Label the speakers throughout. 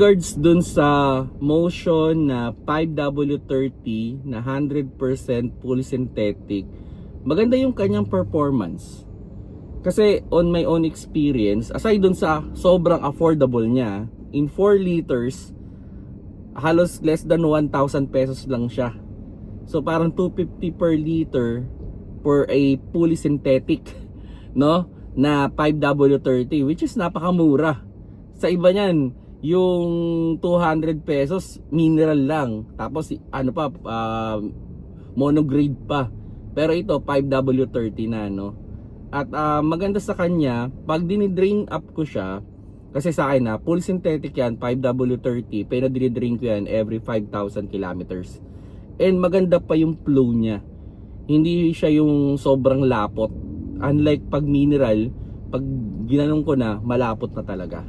Speaker 1: Regards dun sa Motion na 5W30 na 100% fully synthetic, maganda yung kanyang performance. Kasi on my own experience, aside dun sa sobrang affordable niya, in 4 liters, halos less than 1,000 pesos lang siya. So parang 250 per liter for a fully synthetic, no? Na 5W30, which is napakamura. Sa iba niyan, yung 200 pesos mineral lang, tapos ano pa, monograde pa. Pero ito 5W30 na, no? At maganda sa kanya, pag dinidrain up ko siya, kasi sa akin na full synthetic yan, 5W30, pero dinidrain ko yan every 5,000 kilometers. And maganda pa yung flow niya, hindi siya yung sobrang lapot. Unlike pag mineral, pag ginanong ko na, malapot na talaga.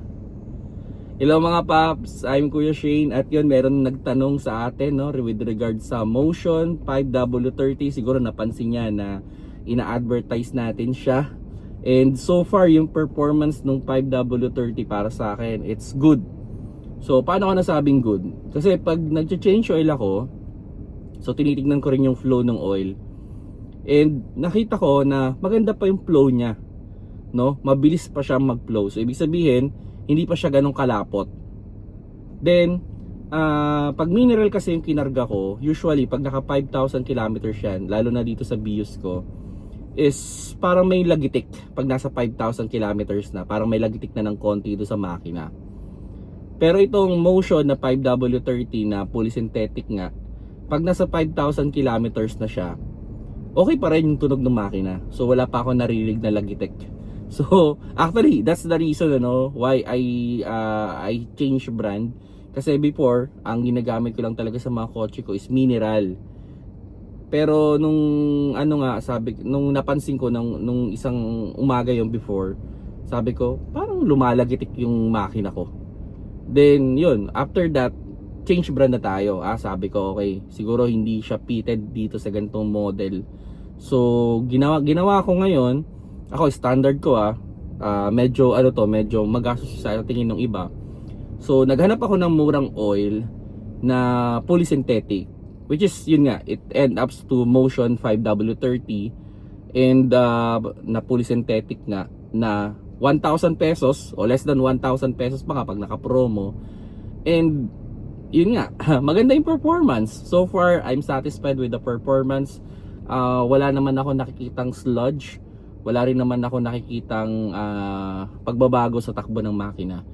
Speaker 1: Hello mga paps, I'm Kuya Shane at yun, meron nagtanong sa atin, no, with regard sa Motion 5W30. Siguro napansin niya na ina-advertise natin siya. And so far yung performance ng 5W30 para sa akin, it's good. So paano ko nasabing good? Kasi pag nag-change oil ako, so tinitignan ko rin yung flow ng oil. And nakita ko na maganda pa yung flow niya, no? Mabilis pa siya mag-flow. So ibig sabihin, hindi pa siya ganong kalapot. Then, pag mineral kasi yung kinarga ko, usually pag naka 5,000 kilometers yan, lalo na dito sa Bios ko, is parang may lagitik. Pag nasa 5,000 kilometers na, parang may lagitik na ng konti dito sa makina. Pero itong Motion na 5W30 na fully synthetic nga, pag nasa 5,000 kilometers na siya, okay pa rin yung tunog ng makina. So wala pa ako naririnig na lagitik. So actually that's the reason, ano, why I changed brand. Kasi before, ang ginagamit ko lang talaga sa mga kotse ko is mineral. Pero nung ano nga, nung napansin ko nung isang umaga yung before, sabi ko parang lumalagitik yung makina ko. Then yun, after that, change brand na tayo. Sabi ko okay, siguro hindi siya fitted dito sa ganitong model. So ginawa ko ngayon, ako standard ko, medyo medyo magastos sa tingin ng iba. So naghanap ako ng murang oil na fully synthetic, which is yun nga, it end up to Motion 5W30 and na fully synthetic nga na 1,000 pesos o less than 1,000 pesos pa kapag naka-promo. And yun nga, maganda yung performance. So far, I'm satisfied with the performance. Wala naman ako nakikitang sludge. Wala rin naman ako nakikitang pagbabago sa takbo ng makina.